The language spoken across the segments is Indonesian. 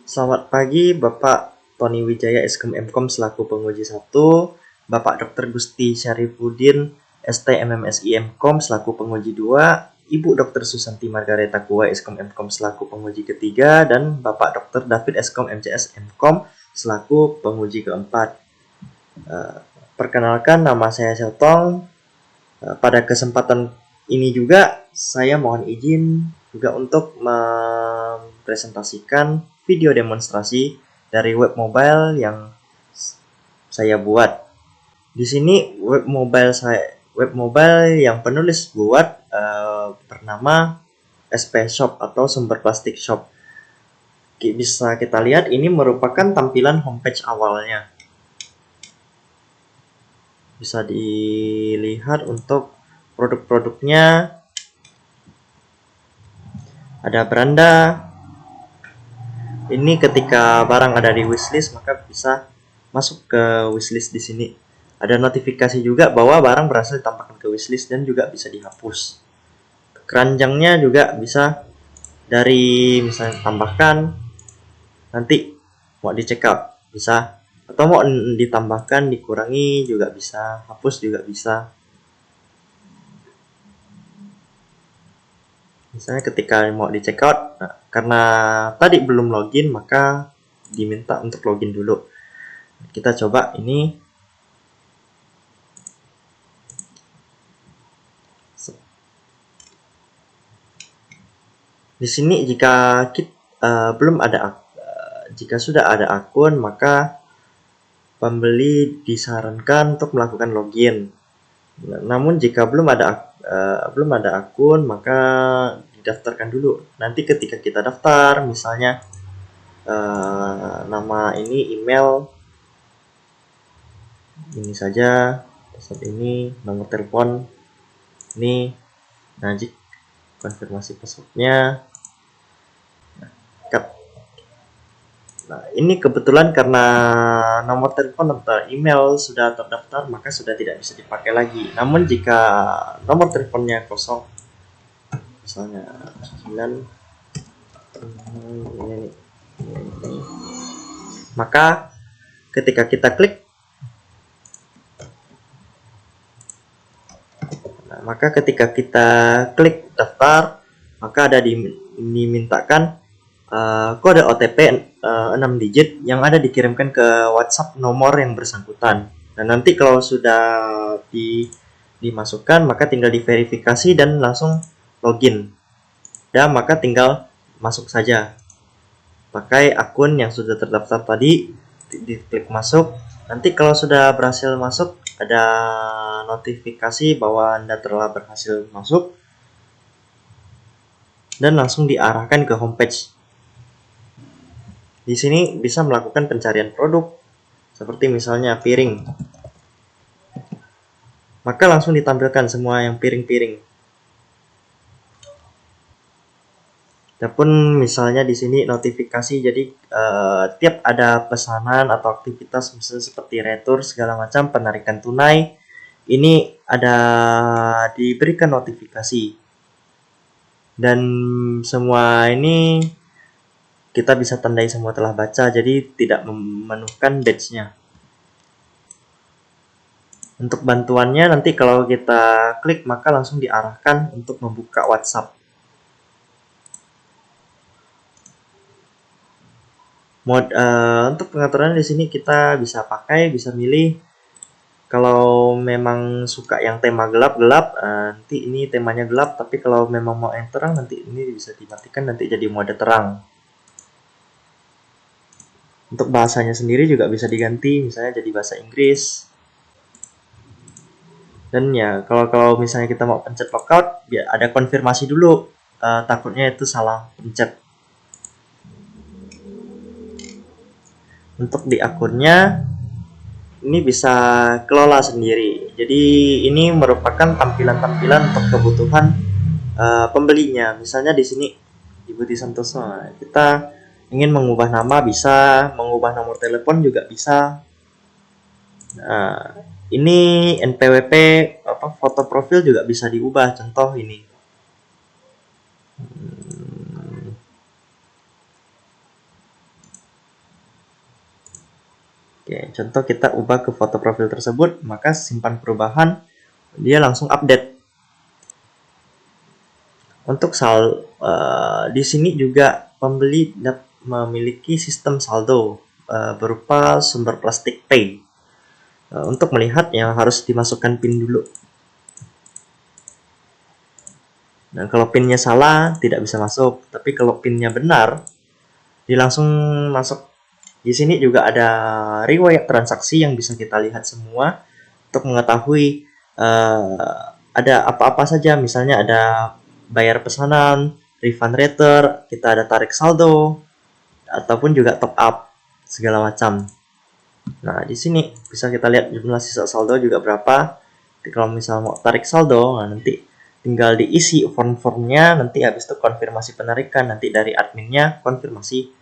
Selamat pagi Bapak Tony Wijaya Eskom Mkom selaku penguji 1, Bapak Dr. Gusti Syarifuddin ST MMSI Mkom selaku penguji 2, Ibu Dr. Susanti Margareta Kua Eskom Mkom selaku penguji ketiga, dan Bapak Dr. David Eskom MCS Mkom selaku penguji keempat. Perkenalkan, nama saya Syotong. Pada kesempatan ini juga saya mohon izin juga untuk mempresentasikan video demonstrasi dari web mobile yang saya buat. Di sini web mobile yang penulis buat bernama SP Shop atau Sumber Plastik Shop. Bisa kita lihat ini merupakan tampilan homepage awalnya. Bisa dilihat untuk produk-produknya. Ada beranda. Ini ketika barang ada di wishlist maka bisa masuk ke wishlist di sini. Ada notifikasi juga bahwa barang berhasil ditambahkan ke wishlist dan juga bisa dihapus. Keranjangnya juga bisa dari misalnya tambahkan, nanti mau di check out bisa, atau mau ditambahkan, dikurangi juga bisa, hapus juga bisa. Misalnya ketika mau di check out, karena tadi belum login maka diminta untuk login dulu. Kita coba ini. Di sini jika jika sudah ada akun maka pembeli disarankan untuk melakukan login. Namun jika belum ada akun maka didaftarkan dulu. Nanti ketika kita daftar, misalnya nama ini, email ini saja, password ini, nomor telepon ini. Nah, jika konfirmasi passwordnya. Nah, ini kebetulan karena nomor telepon atau email sudah terdaftar maka sudah tidak bisa dipakai lagi. Namun jika nomor teleponnya kosong, misalnya 9 ini, maka ketika kita klik, daftar, maka ada dimintakan kode OTP 6 digit yang ada dikirimkan ke WhatsApp nomor yang bersangkutan. Nah, nanti kalau sudah dimasukkan maka tinggal diverifikasi dan langsung login. Dan maka tinggal masuk saja. Pakai akun yang sudah terdaftar tadi, diklik masuk. Nanti kalau sudah berhasil masuk, ada notifikasi bahwa Anda telah berhasil masuk dan langsung diarahkan ke homepage. Di sini bisa melakukan pencarian produk, seperti misalnya piring. Maka langsung ditampilkan semua yang piring-piring. Adapun misalnya di sini notifikasi, jadi tiap ada pesanan atau aktivitas misalnya seperti retur segala macam, penarikan tunai, ini ada diberikan notifikasi. Dan semua ini kita bisa tandai semua telah baca, jadi tidak memenuhkan badge-nya. Untuk bantuannya nanti kalau kita klik maka langsung diarahkan untuk membuka WhatsApp. Untuk pengaturan di sini kita bisa milih. Kalau memang suka yang tema gelap-gelap, nanti ini temanya gelap, tapi kalau memang mau yang terang nanti ini bisa dimatikan, nanti jadi mode terang. Untuk bahasanya sendiri juga bisa diganti, misalnya jadi bahasa Inggris. Dan ya, kalau misalnya kita mau pencet lockout, biar ada konfirmasi dulu, takutnya itu salah pencet. Untuk di akunnya, ini bisa kelola sendiri. Jadi ini merupakan tampilan-tampilan untuk kebutuhan pembelinya. Misalnya di sini Ibu Santoso, kita ingin mengubah nama bisa, mengubah nomor telepon juga bisa. Nah, ini NPWP foto profil juga bisa diubah. Contoh ini. Oke, contoh kita ubah ke foto profil tersebut, maka simpan perubahan, dia langsung update. Untuk di sini juga pembeli memiliki sistem saldo berupa sumber plastik pay. Untuk melihat yang harus dimasukkan PIN dulu. Nah, kalau PIN-nya salah tidak bisa masuk, tapi kalau PIN-nya benar, dia langsung masuk. Di sini juga ada riwayat transaksi yang bisa kita lihat semua untuk mengetahui ada apa-apa saja. Misalnya ada bayar pesanan, refund return, kita ada tarik saldo, ataupun juga top up segala macam. Nah, di sini bisa kita lihat jumlah sisa saldo juga berapa. Jadi, kalau misalnya mau tarik saldo, nah nanti tinggal diisi form-formnya, nanti habis itu konfirmasi penarikan, nanti dari adminnya konfirmasi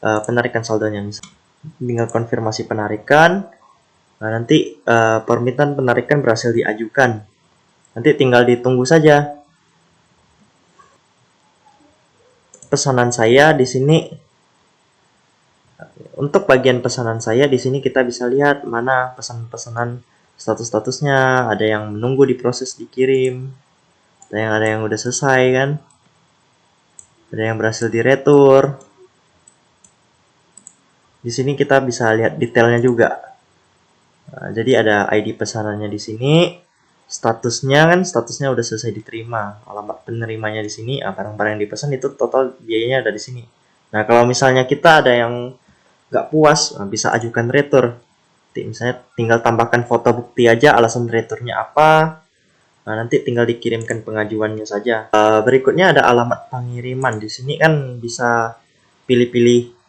penarikan saldonya. Misalnya tinggal konfirmasi penarikan, nah nanti permintaan penarikan berhasil diajukan, nanti tinggal ditunggu saja. Pesanan saya di sini, untuk bagian pesanan saya di sini kita bisa lihat mana pesan-pesanan status-statusnya, ada yang menunggu diproses dikirim, ada yang udah selesai kan, ada yang berhasil diretur. Di sini kita bisa lihat detailnya juga. Nah, jadi ada ID pesanannya di sini, statusnya udah selesai diterima, alamat penerimanya di sini, barang-barang yang dipesan itu total biayanya ada di sini. Nah, kalau misalnya kita ada yang nggak puas, bisa ajukan retur. Misalnya tinggal tambahkan foto bukti aja alasan returnya apa. Nah, nanti tinggal dikirimkan pengajuannya saja. Berikutnya ada alamat pengiriman. Di sini kan bisa pilih-pilih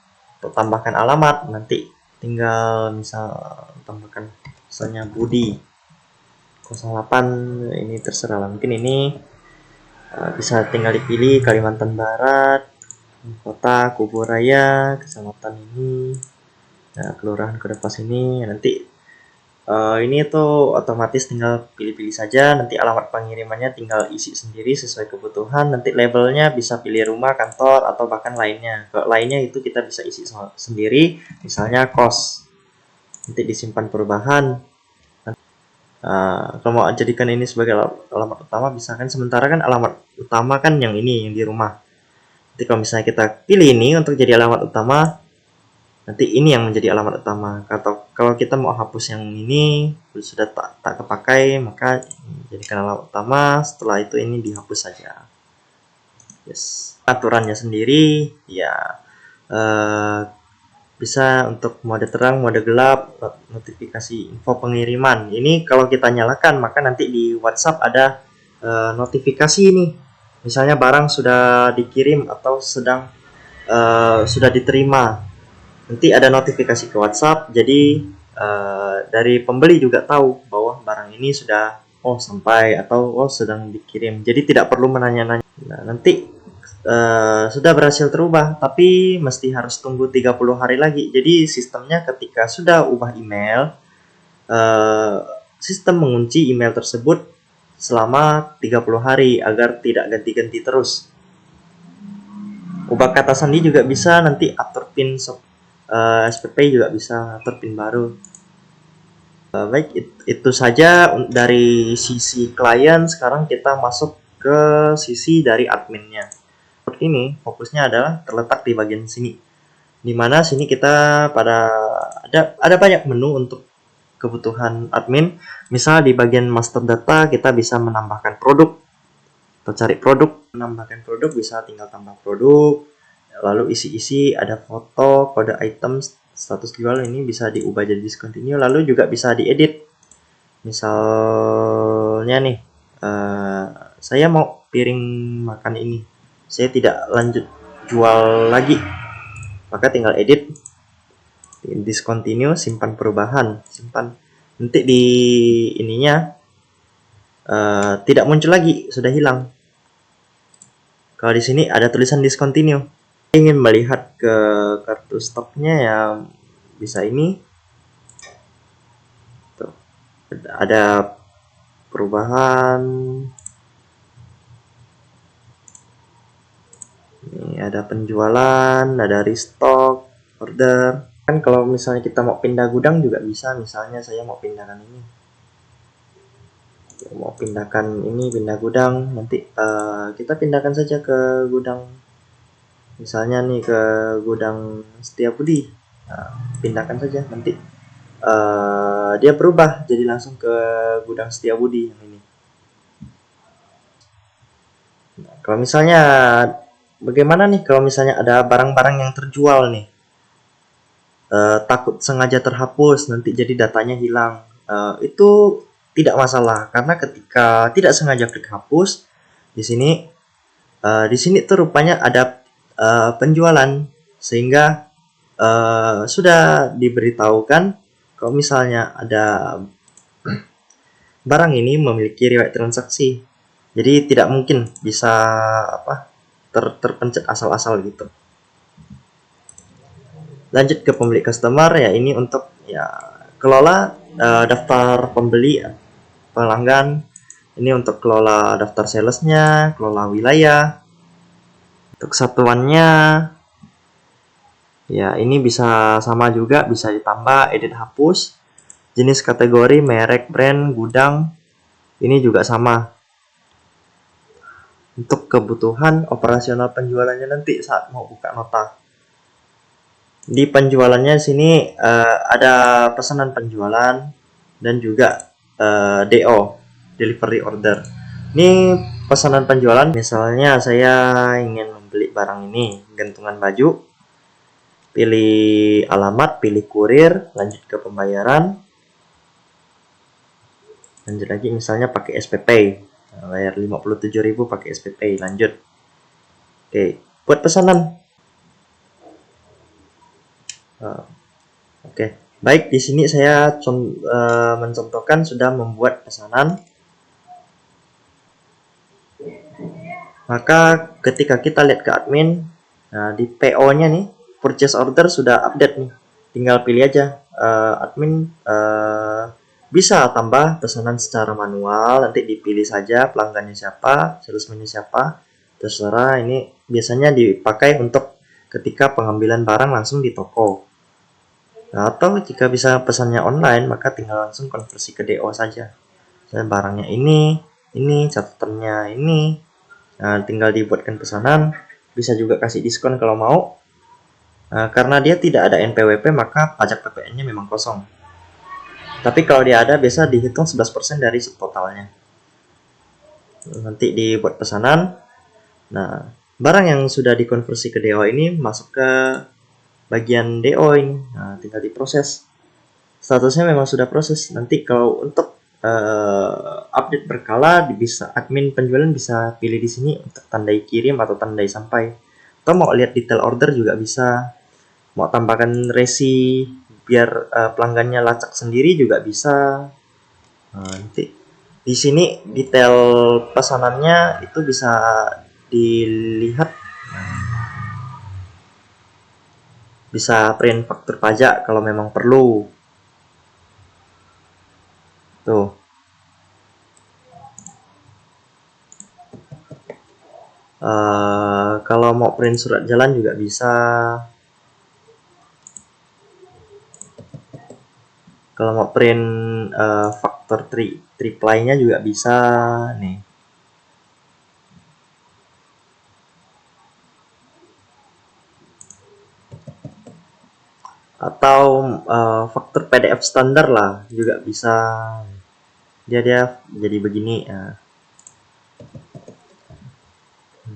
tambahkan alamat, nanti tinggal misal tambahkan misalnya Budi 08, ini terserah lah, mungkin ini bisa tinggal dipilih Kalimantan Barat, kota Kuburaya, kecamatan ini, nah, kelurahan Kedepas ini. Nanti ini tuh otomatis tinggal pilih-pilih saja, nanti alamat pengirimannya tinggal isi sendiri sesuai kebutuhan, nanti labelnya bisa pilih rumah, kantor, atau bahkan lainnya. Kalau lainnya itu kita bisa isi sendiri, misalnya kos, nanti disimpan perubahan. Kalau mau jadikan ini sebagai alamat utama, bisa kan, sementara kan alamat utama kan yang ini, yang di rumah. Jadi kalau misalnya kita pilih ini untuk jadi alamat utama, nanti ini yang menjadi alamat utama. Kalau kita mau hapus yang ini sudah tak kepakai, maka jadikan alamat utama, setelah itu ini dihapus saja. Yes. Aturannya sendiri ya bisa untuk mode terang, mode gelap, notifikasi info pengiriman. Ini kalau kita nyalakan, maka nanti di WhatsApp ada notifikasi ini, misalnya barang sudah dikirim atau sudah diterima. Nanti ada notifikasi ke WhatsApp, jadi dari pembeli juga tahu bahwa barang ini sudah sampai atau sedang dikirim. Jadi tidak perlu menanya-nanya. Nah, nanti sudah berhasil terubah, tapi mesti harus tunggu 30 hari lagi. Jadi sistemnya ketika sudah ubah email, sistem mengunci email tersebut selama 30 hari agar tidak ganti-ganti terus. Ubah kata sandi juga bisa, nanti atur PIN SPP juga bisa atur PIN baru. Baik, itu saja dari sisi klien. Sekarang kita masuk ke sisi dari adminnya. Ini fokusnya adalah terletak di bagian sini, dimana sini kita ada banyak menu untuk kebutuhan admin. Misal di bagian master data kita bisa menambahkan produk atau cari produk. Menambahkan produk bisa tinggal tambah produk, lalu isi ada foto, kode item, status jual, ini bisa diubah jadi discontinue, lalu juga bisa diedit. Misalnya nih saya mau piring makan ini, saya tidak lanjut jual lagi, maka tinggal edit, discontinue, simpan perubahan, simpan. Nanti di ininya tidak muncul lagi, sudah hilang. Kalau di sini ada tulisan discontinue. Ingin melihat ke kartu stoknya ya bisa ini. Tuh, ada perubahan. Ini ada penjualan, ada restock, order. Kan kalau misalnya kita mau pindah gudang juga bisa, misalnya saya mau pindahkan ini, pindah gudang, nanti kita pindahkan saja ke gudang, misalnya nih ke gudang Setiabudi. Nah, pindahkan saja, nanti dia berubah jadi langsung ke gudang Setiabudi yang ini. Nah, kalau misalnya bagaimana nih kalau misalnya ada barang-barang yang terjual nih, takut sengaja terhapus nanti jadi datanya hilang, itu tidak masalah karena ketika tidak sengaja terhapus di sini, tuh rupanya ada penjualan, sehingga sudah diberitahukan kalau misalnya ada barang ini memiliki riwayat transaksi, jadi tidak mungkin bisa terpencet asal-asal gitu. Lanjut ke pembeli customer, ya ini untuk ya kelola daftar pembeli pelanggan, ini untuk kelola daftar salesnya, kelola wilayah. Untuk satuannya ya ini bisa sama juga, bisa ditambah, edit, hapus. Jenis kategori, merek, brand, gudang, ini juga sama. Untuk kebutuhan operasional penjualannya nanti saat mau buka nota, di penjualannya sini ada pesanan penjualan dan juga DO, delivery order. Ini pesanan penjualan, misalnya saya ingin membeli barang ini, gantungan baju, pilih alamat, pilih kurir, lanjut ke pembayaran, lanjut lagi misalnya pakai SPP, bayar 57.000 pakai SPP, lanjut. Oke, buat pesanan. Oke, baik, di sini saya mencontohkan sudah membuat pesanan. Maka ketika kita lihat ke admin, nah di PO-nya nih, purchase order sudah update nih. Tinggal pilih aja, admin bisa tambah pesanan secara manual, nanti dipilih saja pelanggannya siapa, salesman-nya siapa, terserah. Ini biasanya dipakai untuk ketika pengambilan barang langsung di toko. Nah, atau jika bisa pesannya online, maka tinggal langsung konversi ke DO saja. Saya barangnya ini catatannya ini. Nah, tinggal dibuatkan pesanan, bisa juga kasih diskon kalau mau. Nah, karena dia tidak ada NPWP, maka pajak PPN-nya memang kosong. Tapi kalau dia ada, biasa dihitung 11% dari subtotalnya. Nanti dibuat pesanan. Nah, barang yang sudah dikonversi ke DO ini masuk ke bagian DO ini. Nah, tinggal diproses. Statusnya memang sudah proses. Nanti kalau untuk update berkala, bisa admin penjualan bisa pilih di sini untuk tandai kirim atau tandai sampai. Atau mau lihat detail order juga bisa. Mau tambahkan resi biar pelanggannya lacak sendiri juga bisa. Nah, nanti di sini detail pesanannya itu bisa dilihat. Bisa print faktur pajak kalau memang perlu. Tuh. Kalau mau print surat jalan juga bisa. Kalau mau print faktor triply-nya juga bisa nih. Atau faktor PDF standar lah juga bisa. Dia jadi begini ya.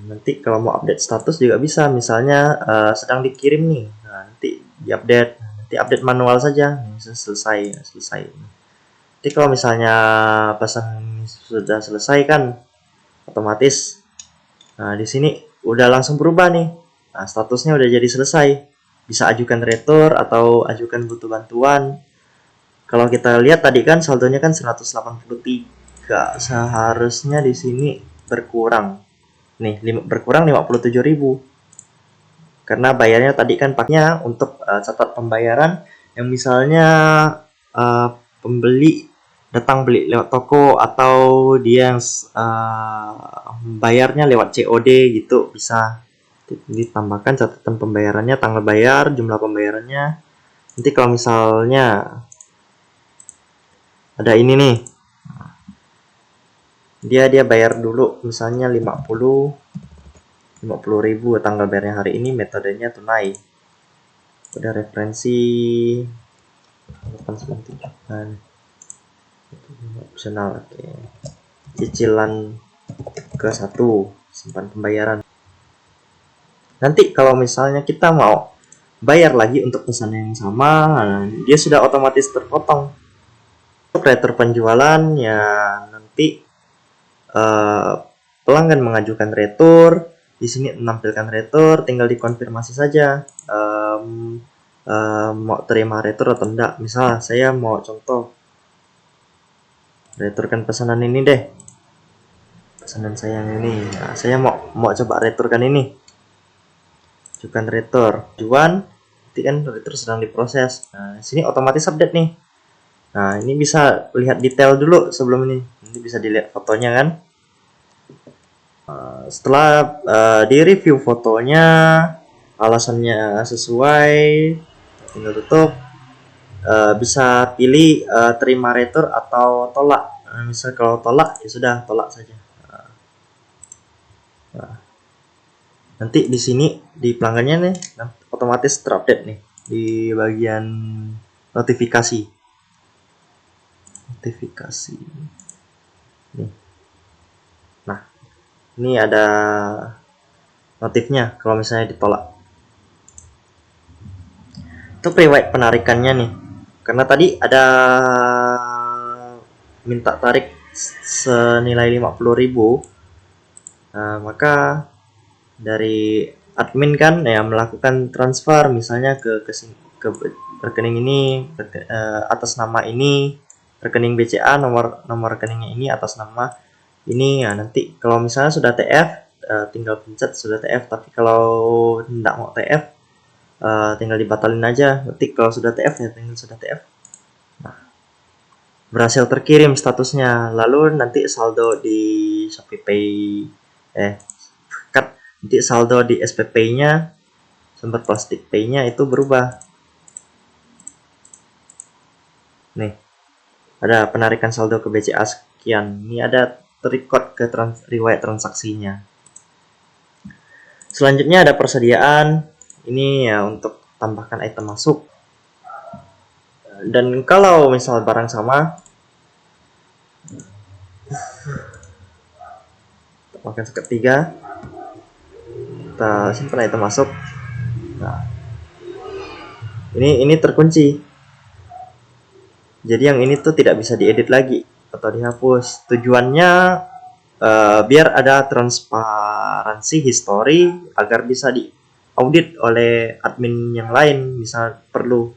Nanti kalau mau update status juga bisa, misalnya sedang dikirim nih, nah, nanti diupdate, nanti update manual saja, selesai. Nanti kalau misalnya pesan sudah selesai kan, otomatis, nah di sini udah langsung berubah nih, nah statusnya udah jadi selesai, bisa ajukan retur atau ajukan butuh bantuan. Kalau kita lihat tadi kan saldonya kan 183, seharusnya di sini berkurang. Nih, berkurang 57.000. Karena bayarnya tadi kan paknya untuk catat pembayaran yang misalnya pembeli datang beli lewat toko atau dia yang bayarnya lewat COD gitu, bisa ditambahkan catatan pembayarannya, tanggal bayar, jumlah pembayarannya. Nanti kalau misalnya ada ini nih, dia bayar dulu misalnya 50.000 tanggal bayarnya hari ini, metodenya tunai. Udah referensi 893 opsional. Oke. Cicilan ke 1, simpan pembayaran. Nanti kalau misalnya kita mau bayar lagi untuk pesan yang sama, dia sudah otomatis terpotong. Untuk retur penjualan ya, nanti pelanggan mengajukan retur, di sini menampilkan retur, tinggal dikonfirmasi saja mau terima retur atau enggak. Misal saya mau contoh returkan pesanan ini deh, pesanan saya yang ini. Nah, saya mau coba returkan ini, ajukan retur tujuan, nanti kan retur sedang diproses. Nah, sini otomatis update nih. Nah, ini bisa lihat detail dulu sebelum ini, nanti bisa dilihat fotonya kan. Setelah di review fotonya, alasannya sesuai, tinggal tutup. Bisa pilih terima retur atau tolak. Misal kalau tolak ya sudah tolak saja. Nanti di sini di pelanggannya nih otomatis terupdate nih di bagian notifikasi. Nih. Nah, ini ada notifnya kalau misalnya ditolak. Untuk riwayat penarikannya nih, karena tadi ada minta tarik senilai 50.000, maka dari admin kan ya melakukan transfer misalnya ke rekening ini, atas nama ini, rekening BCA, nomor rekeningnya ini atas nama ini. Ya nanti kalau misalnya sudah TF, tinggal pencet sudah TF, tapi kalau tidak mau TF, tinggal dibatalin aja. Nanti kalau sudah TF ya tinggal sudah TF. Nah, berhasil terkirim statusnya. Lalu nanti saldo di ShopeePay nanti saldo di SPP-nya, sempat plastik Pay-nya itu berubah. Nih, ada penarikan saldo ke BCA sekian. Ini ada terrecord ke riwayat transaksinya. Selanjutnya ada persediaan. Ini ya untuk tambahkan item masuk. Dan kalau misal barang sama, tambahkan ketiga, kita simpan item masuk. Nah, ini terkunci. Jadi yang ini tuh tidak bisa diedit lagi atau dihapus. Tujuannya biar ada transparansi history agar bisa diaudit oleh admin yang lain misal perlu.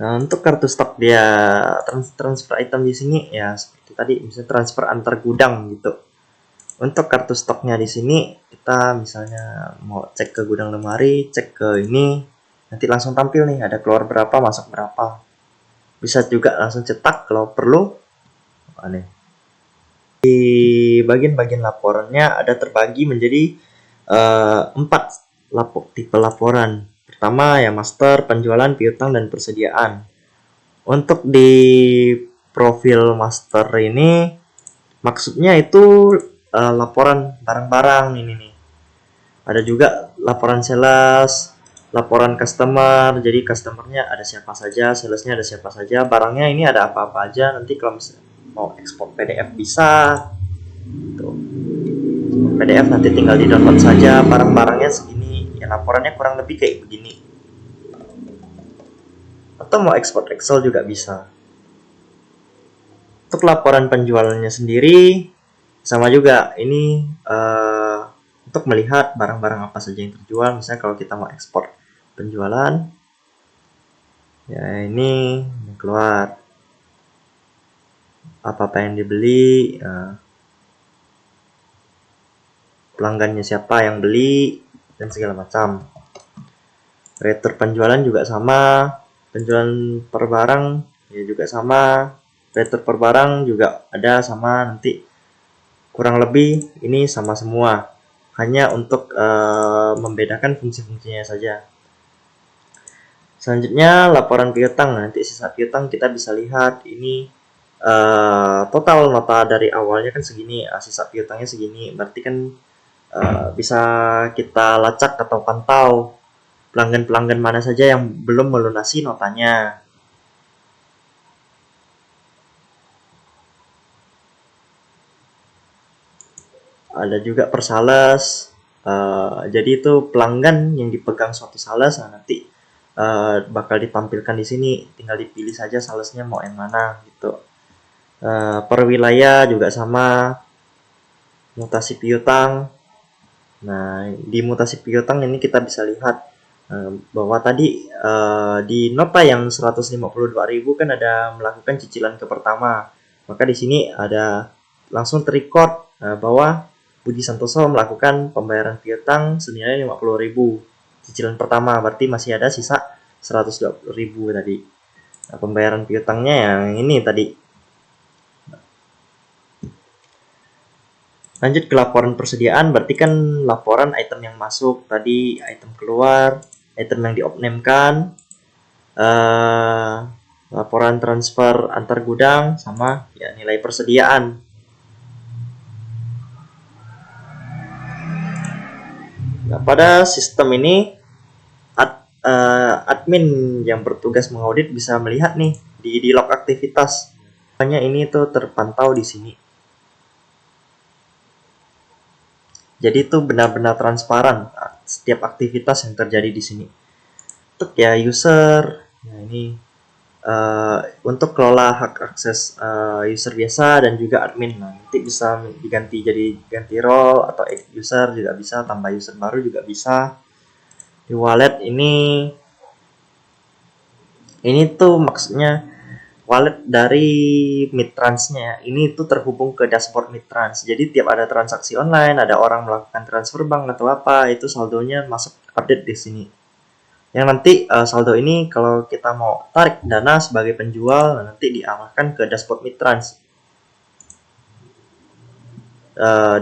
Nah, untuk kartu stok dia transfer item di sini ya seperti tadi, misalnya transfer antar gudang gitu. Untuk kartu stoknya di sini kita misalnya mau cek ke gudang lemari, cek ke ini, nanti langsung tampil nih ada keluar berapa, masuk berapa. Bisa juga langsung cetak kalau perlu. Aneh. Di bagian-bagian laporannya ada terbagi menjadi 4 tipe laporan. Pertama ya master, penjualan, piutang, dan persediaan. Untuk di profil master ini maksudnya itu laporan barang-barang ini nih. Ada juga laporan sales, laporan customer. Jadi customernya ada siapa saja, salesnya ada siapa saja, barangnya ini ada apa-apa aja. Nanti kalau misalnya mau ekspor PDF bisa. Tuh. PDF nanti tinggal di download saja, barang-barangnya segini. Ya laporannya kurang lebih kayak begini. Atau mau ekspor Excel juga bisa. Untuk laporan penjualannya sendiri sama juga, ini untuk melihat barang-barang apa saja yang terjual. Misalnya kalau kita mau ekspor penjualan, ya ini keluar apa-apa yang dibeli, pelanggannya siapa yang beli, dan segala macam. Retur penjualan juga sama, penjualan per barang ya juga sama, retur per barang juga ada sama. Nanti kurang lebih ini sama semua, hanya untuk membedakan fungsi-fungsinya saja. Selanjutnya laporan piutang. Nanti sisa piutang kita bisa lihat ini total nota dari awalnya kan segini, sisa piutangnya segini. Berarti kan bisa kita lacak atau pantau pelanggan-pelanggan mana saja yang belum melunasi notanya. Ada juga per sales. Jadi itu pelanggan yang dipegang suatu sales, nanti bakal ditampilkan di sini. Tinggal dipilih saja salesnya mau yang mana gitu. Per wilayah juga sama. Mutasi piutang. Nah, di mutasi piutang ini kita bisa lihat bahwa tadi di nota yang 152.000 kan ada melakukan cicilan ke pertama. Maka di sini ada langsung terrecord bahwa Budi Santoso melakukan pembayaran piutang senilai 50.000 cicilan pertama, berarti masih ada sisa 120.000 tadi. Nah, pembayaran piutangnya yang ini tadi. Lanjut ke laporan persediaan, berarti kan laporan item yang masuk tadi, item keluar, item yang diopnamkan, laporan transfer antar gudang, sama ya nilai persediaan. Nah, pada sistem ini admin yang bertugas mengaudit bisa melihat nih di log aktivitas. Hanya ini tuh terpantau di sini. Jadi itu benar-benar transparan setiap aktivitas yang terjadi di sini. Untuk ya user, nah ini untuk kelola hak akses user biasa dan juga admin. Nah, nanti bisa diganti jadi ganti role atau user juga bisa, tambah user baru juga bisa. Di wallet ini tuh maksudnya wallet dari Midtrans-nya. Ini tuh terhubung ke dashboard Midtrans. Jadi tiap ada transaksi online, ada orang melakukan transfer bank atau apa, itu saldonya masuk update di sini. Yang nanti saldo ini kalau kita mau tarik dana sebagai penjual, nanti diarahkan ke dashboard Midtrans.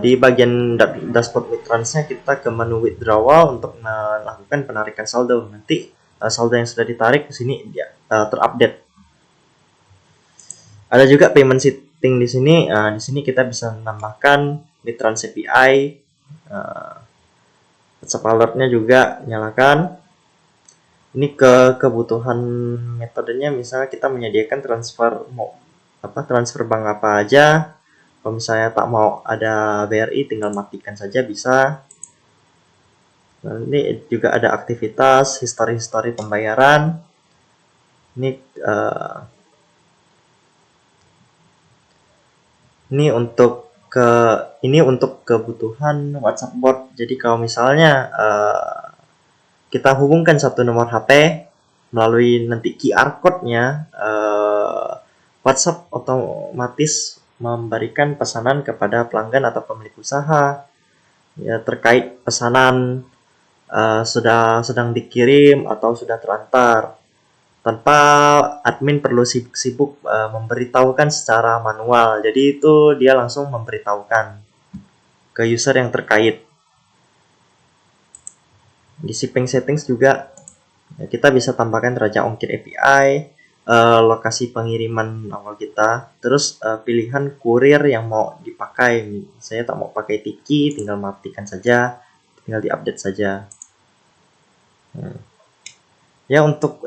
Di bagian dashboard Midtrans-nya kita ke menu withdrawal untuk melakukan penarikan saldo. Nanti saldo yang sudah ditarik ke sini dia terupdate. Ada juga payment setting di sini. Di sini kita bisa menambahkan Midtrans API. WhatsApp alertnya juga nyalakan. Ini kebutuhan metodenya, misalnya kita menyediakan transfer bank apa aja. Kalau misalnya tak mau ada BRI, tinggal matikan saja bisa. Nah, ini juga ada aktivitas histori pembayaran. Ini untuk kebutuhan WhatsApp bot. Jadi kalau misalnya kita hubungkan satu nomor HP melalui nanti QR code-nya, WhatsApp otomatis memberikan pesanan kepada pelanggan atau pemilik usaha ya terkait pesanan sedang dikirim atau sudah terantar, tanpa admin perlu sibuk memberitahukan secara manual. Jadi itu dia langsung memberitahukan ke user yang terkait. Di shipping settings juga kita bisa tambahkan raja ongkir API, lokasi pengiriman awal kita, terus pilihan kurir yang mau dipakai. Saya tak mau pakai tiki, tinggal matikan saja, tinggal diupdate saja. Ya untuk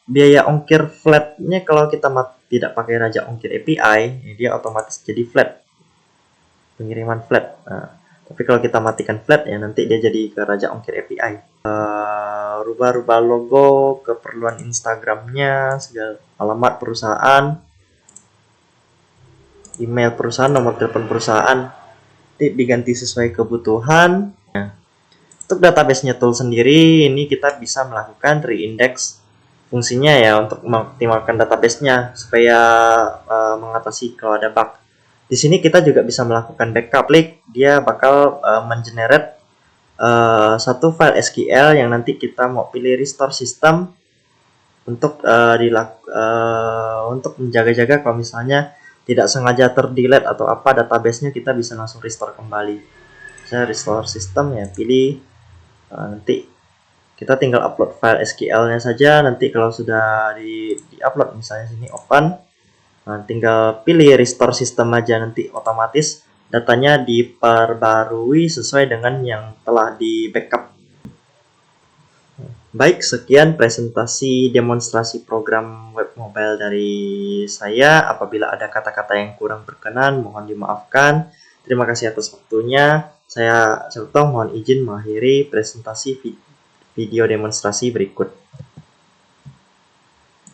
biaya ongkir flatnya, kalau kita tidak pakai raja ongkir API, dia otomatis jadi flat, pengiriman flat. Tapi kalau kita matikan flat ya nanti dia jadi ke raja ongkir API. Rubah-rubah logo, keperluan Instagramnya, segala alamat perusahaan, email perusahaan, nomor telepon perusahaan, diganti sesuai kebutuhan. Untuk database-nya tool sendiri, ini kita bisa melakukan reindex. Fungsinya ya untuk mengoptimalkan database-nya supaya mengatasi kalau ada bug. Di sini kita juga bisa melakukan backup. Dia bakal mengenerate satu file SQL yang nanti kita mau pilih restore system untuk untuk menjaga-jaga kalau misalnya tidak sengaja terdelete atau apa database-nya, kita bisa langsung restore kembali. Saya restore system ya, pilih nanti Kita tinggal upload file SQL-nya saja. Nanti kalau sudah di-upload misalnya sini open, nah, tinggal pilih restore system aja, nanti otomatis datanya diperbarui sesuai dengan yang telah di backup. Baik, sekian presentasi demonstrasi program web mobile dari saya. Apabila ada kata-kata yang kurang berkenan, mohon dimaafkan. Terima kasih atas waktunya. Saya Celto mohon izin mengakhiri presentasi video demonstrasi berikut.